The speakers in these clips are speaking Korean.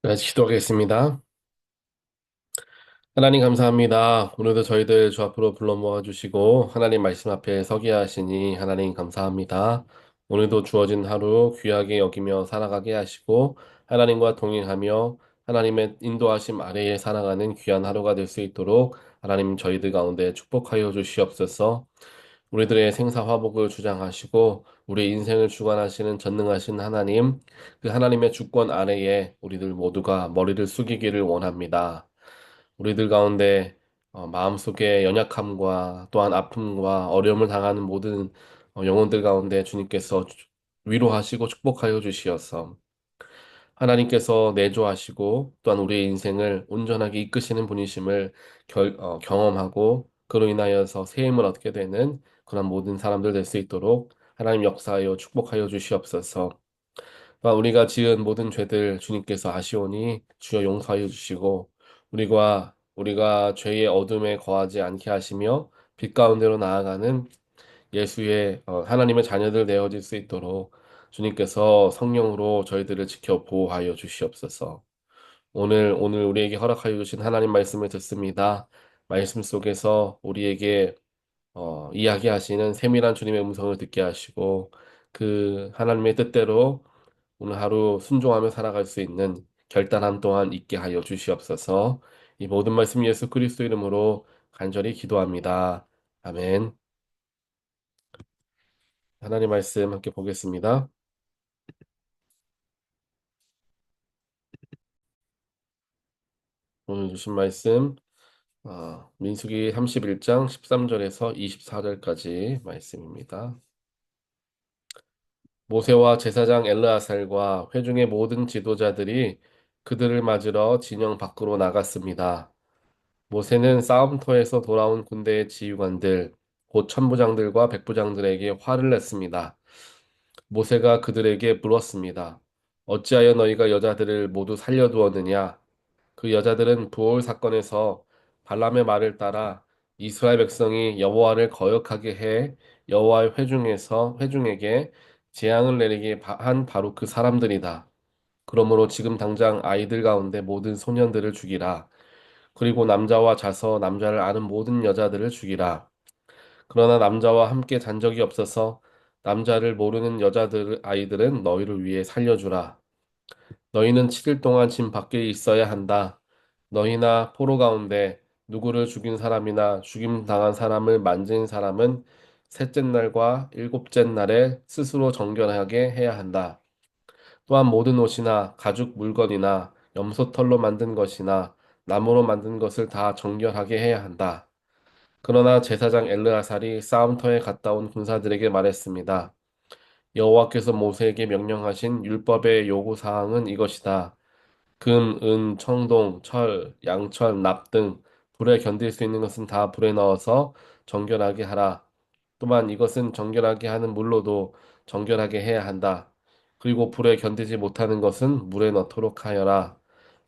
네, 기도하겠습니다. 하나님 감사합니다. 오늘도 저희들 주 앞으로 불러 모아주시고 하나님 말씀 앞에 서게 하시니 하나님 감사합니다. 오늘도 주어진 하루 귀하게 여기며 살아가게 하시고 하나님과 동행하며 하나님의 인도하심 아래에 살아가는 귀한 하루가 될 수 있도록 하나님 저희들 가운데 축복하여 주시옵소서. 우리들의 생사화복을 주장하시고 우리 인생을 주관하시는 전능하신 하나님, 그 하나님의 주권 아래에 우리들 모두가 머리를 숙이기를 원합니다. 우리들 가운데 마음속에 연약함과 또한 아픔과 어려움을 당하는 모든 영혼들 가운데 주님께서 위로하시고 축복하여 주시어서 하나님께서 내조하시고 또한 우리의 인생을 온전하게 이끄시는 분이심을 경험하고 그로 인하여서 새 힘을 얻게 되는 그런 모든 사람들 될 수 있도록 하나님 역사하여 축복하여 주시옵소서. 또한 우리가 지은 모든 죄들 주님께서 아시오니 주여 용서하여 주시고 우리가 죄의 어둠에 거하지 않게 하시며 빛 가운데로 나아가는 예수의 하나님의 자녀들 되어질 수 있도록 주님께서 성령으로 저희들을 지켜 보호하여 주시옵소서. 오늘 우리에게 허락하여 주신 하나님 말씀을 듣습니다. 말씀 속에서 우리에게 이야기하시는 세밀한 주님의 음성을 듣게 하시고 그 하나님의 뜻대로 오늘 하루 순종하며 살아갈 수 있는 결단함 또한 있게 하여 주시옵소서. 이 모든 말씀 예수 그리스도 이름으로 간절히 기도합니다. 아멘. 하나님 말씀 함께 보겠습니다. 오늘 주신 말씀 민수기 31장 13절에서 24절까지 말씀입니다. 모세와 제사장 엘르아살과 회중의 모든 지도자들이 그들을 맞으러 진영 밖으로 나갔습니다. 모세는 싸움터에서 돌아온 군대의 지휘관들, 곧 천부장들과 백부장들에게 화를 냈습니다. 모세가 그들에게 물었습니다. 어찌하여 너희가 여자들을 모두 살려두었느냐? 그 여자들은 부올 사건에서 발람의 말을 따라 이스라엘 백성이 여호와를 거역하게 해 여호와의 회중에게 재앙을 내리게 한 바로 그 사람들이다. 그러므로 지금 당장 아이들 가운데 모든 소년들을 죽이라. 그리고 남자와 자서 남자를 아는 모든 여자들을 죽이라. 그러나 남자와 함께 잔 적이 없어서 남자를 모르는 아이들은 너희를 위해 살려주라. 너희는 7일 동안 짐 밖에 있어야 한다. 너희나 포로 가운데 누구를 죽인 사람이나 죽임 당한 사람을 만진 사람은 셋째 날과 일곱째 날에 스스로 정결하게 해야 한다. 또한 모든 옷이나 가죽 물건이나 염소털로 만든 것이나 나무로 만든 것을 다 정결하게 해야 한다. 그러나 제사장 엘르아살이 싸움터에 갔다 온 군사들에게 말했습니다. 여호와께서 모세에게 명령하신 율법의 요구 사항은 이것이다. 금, 은, 청동, 철, 양철, 납 등 불에 견딜 수 있는 것은 다 불에 넣어서 정결하게 하라. 또한 이것은 정결하게 하는 물로도 정결하게 해야 한다. 그리고 불에 견디지 못하는 것은 물에 넣도록 하여라.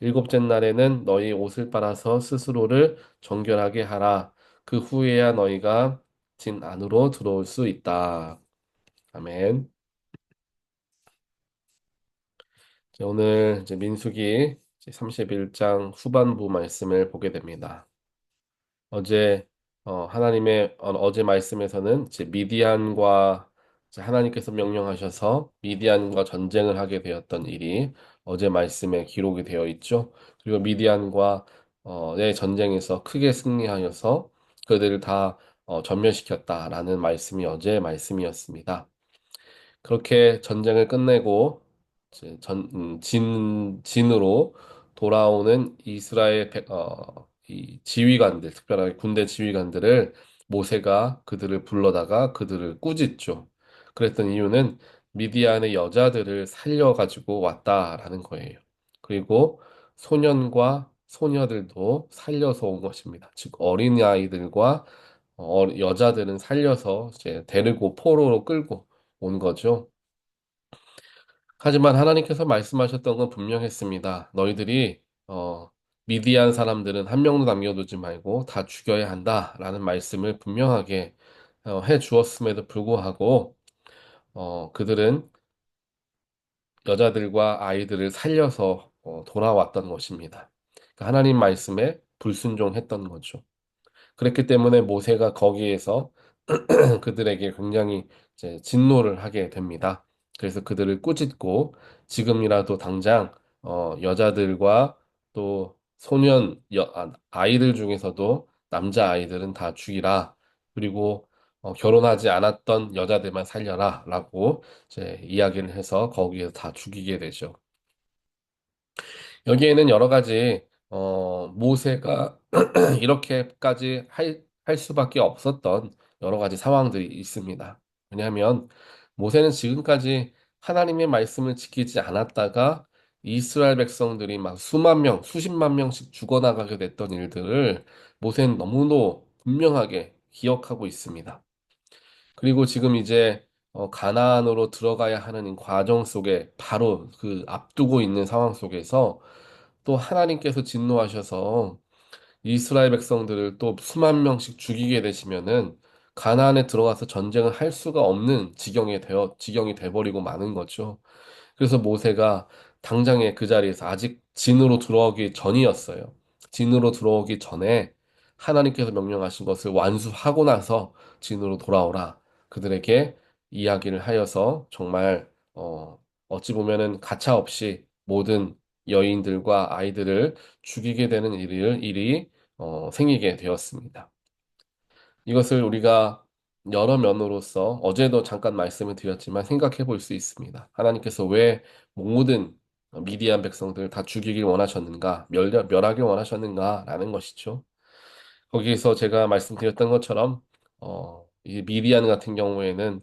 일곱째 날에는 너희 옷을 빨아서 스스로를 정결하게 하라. 그 후에야 너희가 진 안으로 들어올 수 있다. 아멘. 오늘 이제 민수기 31장 후반부 말씀을 보게 됩니다. 어제 하나님의 어제 말씀에서는 이제 미디안과 이제 하나님께서 명령하셔서 미디안과 전쟁을 하게 되었던 일이 어제 말씀에 기록이 되어 있죠. 그리고 미디안과 의 전쟁에서 크게 승리하여서 그들을 다 전멸시켰다라는 말씀이 어제 말씀이었습니다. 그렇게 전쟁을 끝내고 이제 진으로 돌아오는 이 지휘관들, 특별하게 군대 지휘관들을 모세가 그들을 불러다가 그들을 꾸짖죠. 그랬던 이유는 미디안의 여자들을 살려가지고 왔다라는 거예요. 그리고 소년과 소녀들도 살려서 온 것입니다. 즉, 어린아이들과 여자들은 살려서 이제 데리고 포로로 끌고 온 거죠. 하지만 하나님께서 말씀하셨던 건 분명했습니다. 너희들이 미디안 사람들은 한 명도 남겨두지 말고 다 죽여야 한다라는 말씀을 분명하게 해 주었음에도 불구하고 그들은 여자들과 아이들을 살려서 돌아왔던 것입니다. 그러니까 하나님 말씀에 불순종했던 거죠. 그랬기 때문에 모세가 거기에서 그들에게 굉장히 이제 진노를 하게 됩니다. 그래서 그들을 꾸짖고 지금이라도 당장 여자들과 또 아이들 중에서도 남자 아이들은 다 죽이라. 그리고 결혼하지 않았던 여자들만 살려라라고 이제 이야기를 해서 거기에서 다 죽이게 되죠. 여기에는 여러 가지 모세가 이렇게까지 할 수밖에 없었던 여러 가지 상황들이 있습니다. 왜냐하면 모세는 지금까지 하나님의 말씀을 지키지 않았다가 이스라엘 백성들이 막 수만 명, 수십만 명씩 죽어나가게 됐던 일들을 모세는 너무도 분명하게 기억하고 있습니다. 그리고 지금 이제 가나안으로 들어가야 하는 이 과정 속에 바로 그 앞두고 있는 상황 속에서 또 하나님께서 진노하셔서 이스라엘 백성들을 또 수만 명씩 죽이게 되시면은 가나안에 들어가서 전쟁을 할 수가 없는 지경이 돼버리고 마는 거죠. 그래서 모세가 당장에 그 자리에서 아직 진으로 들어오기 전이었어요. 진으로 들어오기 전에 하나님께서 명령하신 것을 완수하고 나서 진으로 돌아오라. 그들에게 이야기를 하여서 정말 어찌 보면은 가차없이 모든 여인들과 아이들을 죽이게 되는 일이 생기게 되었습니다. 이것을 우리가 여러 면으로서 어제도 잠깐 말씀을 드렸지만 생각해 볼 수 있습니다. 하나님께서 왜 모든 미디안 백성들을 다 죽이길 원하셨는가, 멸하길 원하셨는가라는 것이죠. 거기에서 제가 말씀드렸던 것처럼 이 미디안 같은 경우에는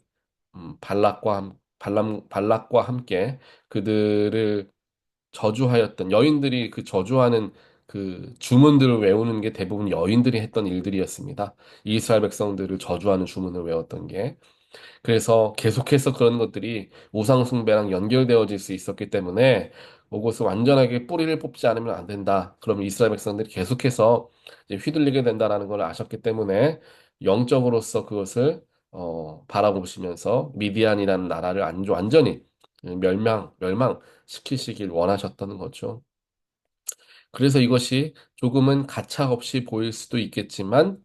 발락과 함께 그들을 저주하였던 여인들이 그 저주하는 그 주문들을 외우는 게 대부분 여인들이 했던 일들이었습니다. 이스라엘 백성들을 저주하는 주문을 외웠던 게. 그래서 계속해서 그런 것들이 우상숭배랑 연결되어질 수 있었기 때문에 그것을 완전하게 뿌리를 뽑지 않으면 안 된다. 그러면 이스라엘 백성들이 계속해서 이제 휘둘리게 된다라는 걸 아셨기 때문에 영적으로서 그것을 바라보시면서 미디안이라는 나라를 완전히 멸망시키시길 원하셨던 거죠. 그래서 이것이 조금은 가차없이 보일 수도 있겠지만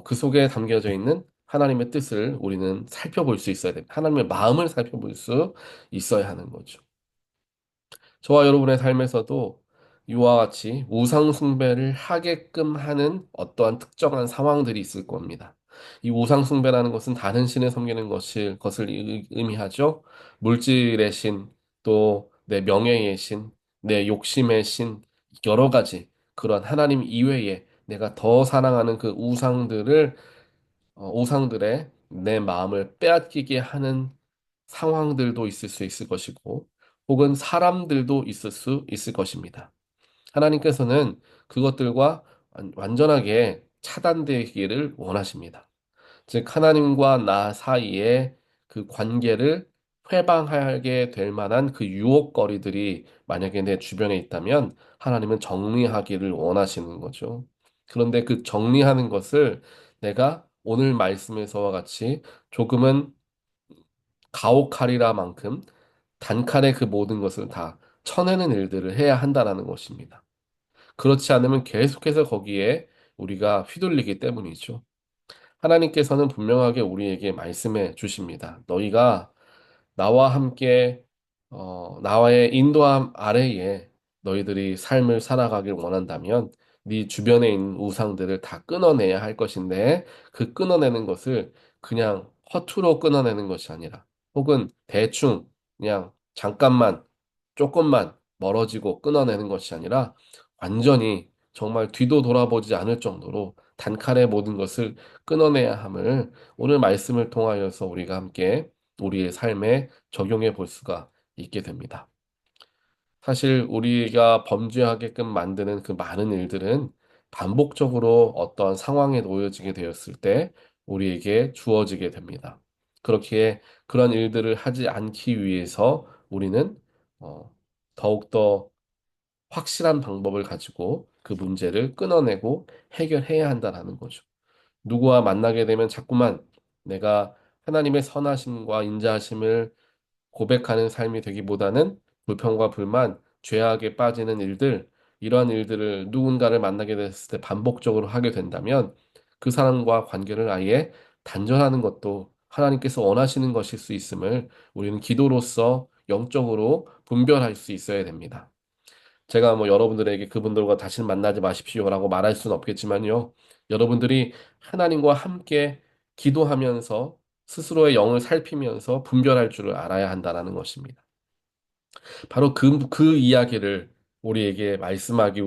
그 속에 담겨져 있는 하나님의 뜻을 우리는 살펴볼 수 있어야 됩니다. 하나님의 마음을 살펴볼 수 있어야 하는 거죠. 저와 여러분의 삶에서도 이와 같이 우상 숭배를 하게끔 하는 어떠한 특정한 상황들이 있을 겁니다. 이 우상 숭배라는 것은 다른 신을 섬기는 것을 의미하죠. 물질의 신, 또 내 명예의 신, 내 욕심의 신, 여러 가지 그런 하나님 이외에 내가 더 사랑하는 그 우상들의 내 마음을 빼앗기게 하는 상황들도 있을 수 있을 것이고, 혹은 사람들도 있을 수 있을 것입니다. 하나님께서는 그것들과 완전하게 차단되기를 원하십니다. 즉, 하나님과 나 사이에 그 관계를 회방하게 될 만한 그 유혹거리들이 만약에 내 주변에 있다면 하나님은 정리하기를 원하시는 거죠. 그런데 그 정리하는 것을 내가 오늘 말씀에서와 같이 조금은 가혹하리라만큼 단칼에 그 모든 것을 다 쳐내는 일들을 해야 한다라는 것입니다. 그렇지 않으면 계속해서 거기에 우리가 휘둘리기 때문이죠. 하나님께서는 분명하게 우리에게 말씀해 주십니다. 너희가 나와 함께 나와의 인도함 아래에 너희들이 삶을 살아가길 원한다면 네 주변에 있는 우상들을 다 끊어내야 할 것인데 그 끊어내는 것을 그냥 허투루 끊어내는 것이 아니라 혹은 대충 그냥 잠깐만 조금만 멀어지고 끊어내는 것이 아니라 완전히 정말 뒤도 돌아보지 않을 정도로 단칼에 모든 것을 끊어내야 함을 오늘 말씀을 통하여서 우리가 함께 우리의 삶에 적용해 볼 수가 있게 됩니다. 사실 우리가 범죄하게끔 만드는 그 많은 일들은 반복적으로 어떠한 상황에 놓여지게 되었을 때 우리에게 주어지게 됩니다. 그렇게 그런 일들을 하지 않기 위해서 우리는 어, 더욱더 확실한 방법을 가지고 그 문제를 끊어내고 해결해야 한다는 거죠. 누구와 만나게 되면 자꾸만 내가 하나님의 선하심과 인자하심을 고백하는 삶이 되기보다는 불평과 불만, 죄악에 빠지는 일들, 이러한 일들을 누군가를 만나게 됐을 때 반복적으로 하게 된다면 그 사람과 관계를 아예 단절하는 것도 하나님께서 원하시는 것일 수 있음을 우리는 기도로서 영적으로 분별할 수 있어야 됩니다. 제가 뭐 여러분들에게 그분들과 다시는 만나지 마십시오라고 말할 수는 없겠지만요. 여러분들이 하나님과 함께 기도하면서 스스로의 영을 살피면서 분별할 줄을 알아야 한다는 것입니다. 바로 그 이야기를 우리에게 말씀하기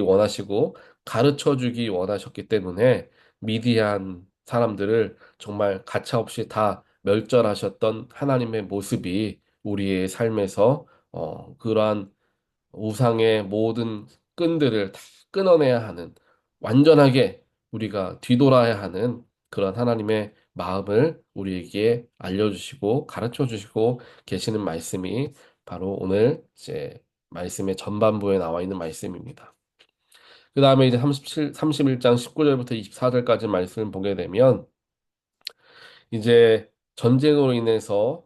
원하시고 가르쳐 주기 원하셨기 때문에 미디안 사람들을 정말 가차없이 다 멸절하셨던 하나님의 모습이 우리의 삶에서 그러한 우상의 모든 끈들을 다 끊어내야 하는 완전하게 우리가 뒤돌아야 하는 그런 하나님의 마음을 우리에게 알려주시고 가르쳐 주시고 계시는 말씀이 바로 오늘 이제 말씀의 전반부에 나와 있는 말씀입니다. 그 다음에 이제 31장 19절부터 24절까지 말씀을 보게 되면 이제 전쟁으로 인해서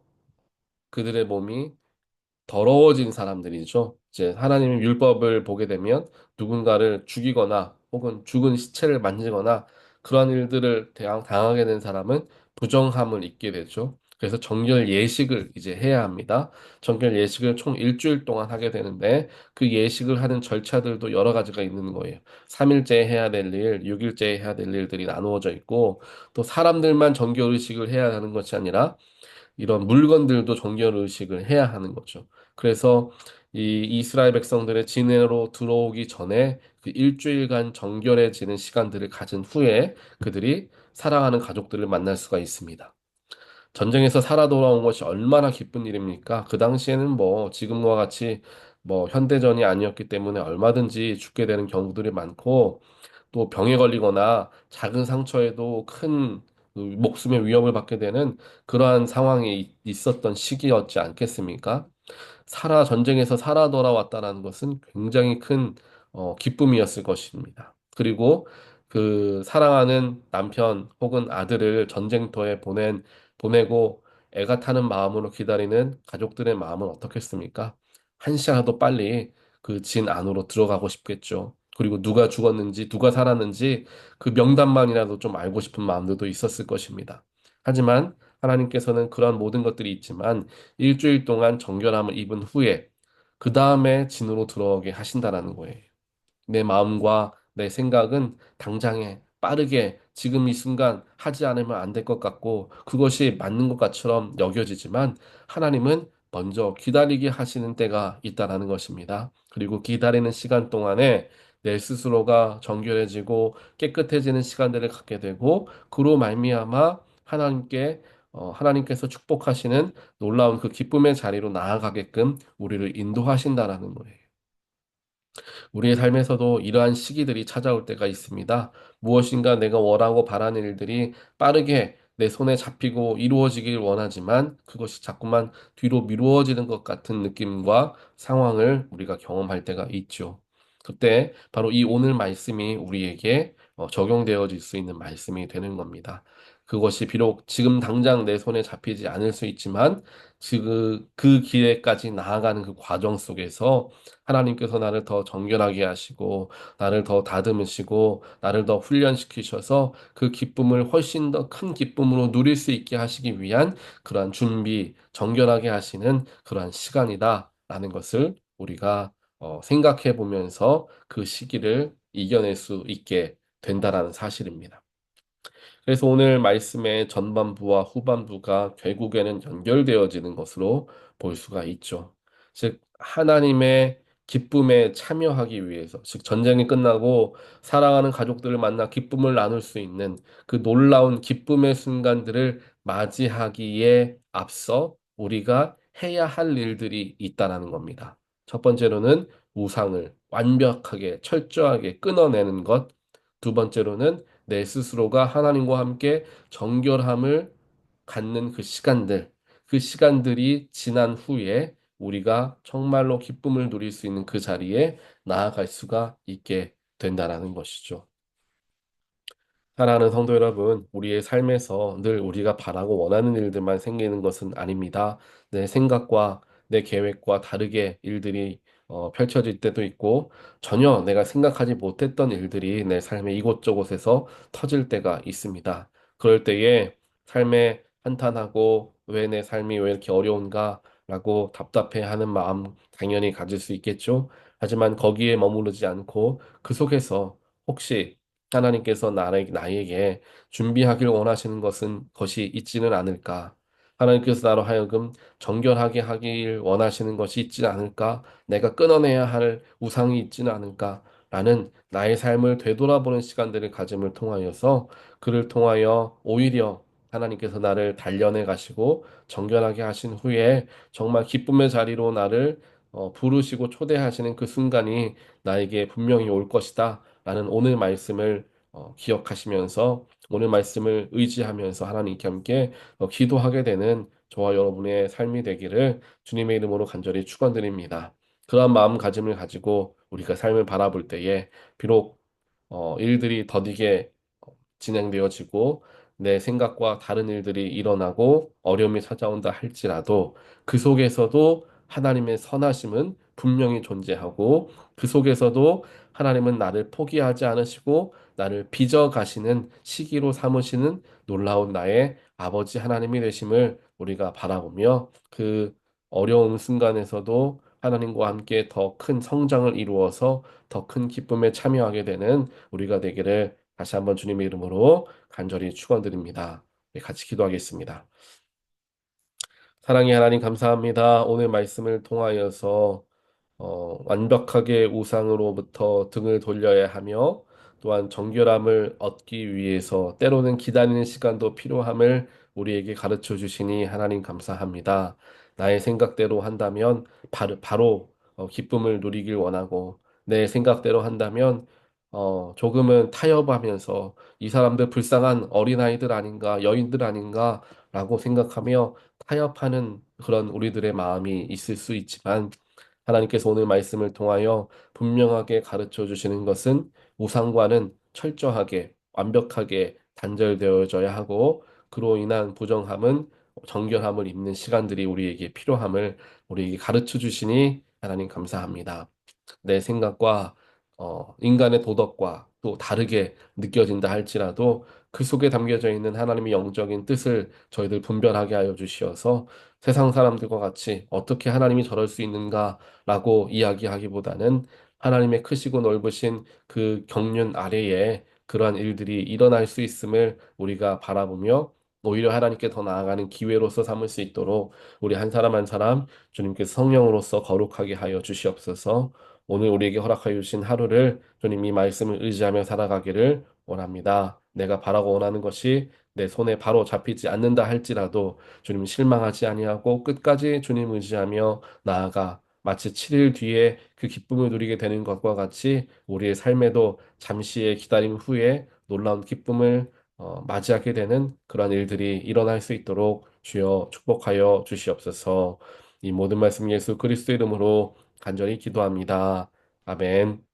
그들의 몸이 더러워진 사람들이죠. 이제 하나님의 율법을 보게 되면 누군가를 죽이거나 혹은 죽은 시체를 만지거나 그러한 일들을 당하게 된 사람은 부정함을 입게 되죠. 그래서 정결 예식을 이제 해야 합니다. 정결 예식을 총 일주일 동안 하게 되는데 그 예식을 하는 절차들도 여러 가지가 있는 거예요. 3일째 해야 될 일, 6일째 해야 될 일들이 나누어져 있고 또 사람들만 정결 의식을 해야 하는 것이 아니라 이런 물건들도 정결 의식을 해야 하는 거죠. 그래서 이 이스라엘 백성들의 진해로 들어오기 전에 그 일주일간 정결해지는 시간들을 가진 후에 그들이 사랑하는 가족들을 만날 수가 있습니다. 전쟁에서 살아 돌아온 것이 얼마나 기쁜 일입니까? 그 당시에는 뭐 지금과 같이 뭐 현대전이 아니었기 때문에 얼마든지 죽게 되는 경우들이 많고 또 병에 걸리거나 작은 상처에도 큰 그 목숨의 위협을 받게 되는 그러한 상황이 있었던 시기였지 않겠습니까? 전쟁에서 살아 돌아왔다는 것은 굉장히 큰 기쁨이었을 것입니다. 그리고 그 사랑하는 남편 혹은 아들을 전쟁터에 보내고 애가 타는 마음으로 기다리는 가족들의 마음은 어떻겠습니까? 한 시간이라도 빨리 그 진 안으로 들어가고 싶겠죠. 그리고 누가 죽었는지, 누가 살았는지 그 명단만이라도 좀 알고 싶은 마음들도 있었을 것입니다. 하지만 하나님께서는 그런 모든 것들이 있지만 일주일 동안 정결함을 입은 후에 그 다음에 진으로 들어오게 하신다라는 거예요. 내 마음과 내 생각은 당장에 빠르게 지금 이 순간 하지 않으면 안 될 것 같고 그것이 맞는 것처럼 여겨지지만 하나님은 먼저 기다리게 하시는 때가 있다라는 것입니다. 그리고 기다리는 시간 동안에 내 스스로가 정결해지고 깨끗해지는 시간들을 갖게 되고 그로 말미암아 하나님께서 축복하시는 놀라운 그 기쁨의 자리로 나아가게끔 우리를 인도하신다라는 거예요. 우리의 삶에서도 이러한 시기들이 찾아올 때가 있습니다. 무엇인가 내가 원하고 바라는 일들이 빠르게 내 손에 잡히고 이루어지길 원하지만 그것이 자꾸만 뒤로 미루어지는 것 같은 느낌과 상황을 우리가 경험할 때가 있죠. 그때 바로 이 오늘 말씀이 우리에게 적용되어질 수 있는 말씀이 되는 겁니다. 그것이 비록 지금 당장 내 손에 잡히지 않을 수 있지만 그 길에까지 나아가는 그 과정 속에서 하나님께서 나를 더 정결하게 하시고, 나를 더 다듬으시고, 나를 더 훈련시키셔서 그 기쁨을 훨씬 더 큰 기쁨으로 누릴 수 있게 하시기 위한 그러한 준비, 정결하게 하시는 그러한 시간이다라는 것을 우리가 생각해 보면서 그 시기를 이겨낼 수 있게 된다라는 사실입니다. 그래서 오늘 말씀의 전반부와 후반부가 결국에는 연결되어지는 것으로 볼 수가 있죠. 즉, 하나님의 기쁨에 참여하기 위해서, 즉, 전쟁이 끝나고 사랑하는 가족들을 만나 기쁨을 나눌 수 있는 그 놀라운 기쁨의 순간들을 맞이하기에 앞서 우리가 해야 할 일들이 있다라는 겁니다. 첫 번째로는 우상을 완벽하게, 철저하게 끊어내는 것. 두 번째로는 내 스스로가 하나님과 함께 정결함을 갖는 그 시간들이 지난 후에 우리가 정말로 기쁨을 누릴 수 있는 그 자리에 나아갈 수가 있게 된다라는 것이죠. 사랑하는 성도 여러분, 우리의 삶에서 늘 우리가 바라고 원하는 일들만 생기는 것은 아닙니다. 내 생각과 내 계획과 다르게 일들이 펼쳐질 때도 있고 전혀 내가 생각하지 못했던 일들이 내 삶의 이곳저곳에서 터질 때가 있습니다. 그럴 때에 삶에 한탄하고 왜 내 삶이 왜 이렇게 어려운가 라고 답답해하는 마음 당연히 가질 수 있겠죠. 하지만 거기에 머무르지 않고 그 속에서 혹시 하나님께서 나에게 준비하길 원하시는 것이 있지는 않을까? 하나님께서 나로 하여금 정결하게 하길 원하시는 것이 있지 않을까? 내가 끊어내야 할 우상이 있지는 않을까? 라는 나의 삶을 되돌아보는 시간들을 가짐을 통하여서 그를 통하여 오히려 하나님께서 나를 단련해 가시고 정결하게 하신 후에 정말 기쁨의 자리로 나를 부르시고 초대하시는 그 순간이 나에게 분명히 올 것이다. 라는 오늘 말씀을 기억하시면서 오늘 말씀을 의지하면서 하나님께 함께 기도하게 되는 저와 여러분의 삶이 되기를 주님의 이름으로 간절히 축원드립니다. 그러한 마음가짐을 가지고 우리가 삶을 바라볼 때에 비록 일들이 더디게 진행되어지고 내 생각과 다른 일들이 일어나고 어려움이 찾아온다 할지라도 그 속에서도 하나님의 선하심은 분명히 존재하고 그 속에서도 하나님은 나를 포기하지 않으시고 나를 빚어 가시는 시기로 삼으시는 놀라운 나의 아버지 하나님이 되심을 우리가 바라보며 그 어려운 순간에서도 하나님과 함께 더 큰 성장을 이루어서 더 큰 기쁨에 참여하게 되는 우리가 되기를 다시 한번 주님의 이름으로 간절히 축원드립니다. 네, 같이 기도하겠습니다. 사랑의 하나님 감사합니다. 오늘 말씀을 통하여서 완벽하게 우상으로부터 등을 돌려야 하며 또한 정결함을 얻기 위해서 때로는 기다리는 시간도 필요함을 우리에게 가르쳐 주시니 하나님 감사합니다. 나의 생각대로 한다면 바로 기쁨을 누리길 원하고 내 생각대로 한다면 조금은 타협하면서 이 사람들 불쌍한 어린아이들 아닌가 여인들 아닌가 라고 생각하며 타협하는 그런 우리들의 마음이 있을 수 있지만 하나님께서 오늘 말씀을 통하여 분명하게 가르쳐 주시는 것은 우상과는 철저하게 완벽하게 단절되어져야 하고 그로 인한 부정함은 정결함을 입는 시간들이 우리에게 필요함을 우리에게 가르쳐 주시니 하나님 감사합니다. 내 생각과 인간의 도덕과 또 다르게 느껴진다 할지라도 그 속에 담겨져 있는 하나님의 영적인 뜻을 저희들 분별하게 하여 주시어서 세상 사람들과 같이 어떻게 하나님이 저럴 수 있는가라고 이야기하기보다는 하나님의 크시고 넓으신 그 경륜 아래에 그러한 일들이 일어날 수 있음을 우리가 바라보며 오히려 하나님께 더 나아가는 기회로서 삼을 수 있도록 우리 한 사람 한 사람 주님께서 성령으로서 거룩하게 하여 주시옵소서. 오늘 우리에게 허락하여 주신 하루를 주님 이 말씀을 의지하며 살아가기를 원합니다. 내가 바라고 원하는 것이 내 손에 바로 잡히지 않는다 할지라도 주님 실망하지 아니하고 끝까지 주님 의지하며 나아가 마치 7일 뒤에 그 기쁨을 누리게 되는 것과 같이 우리의 삶에도 잠시의 기다림 후에 놀라운 기쁨을 맞이하게 되는 그러한 일들이 일어날 수 있도록 주여 축복하여 주시옵소서. 이 모든 말씀 예수 그리스도 이름으로 간절히 기도합니다. 아멘.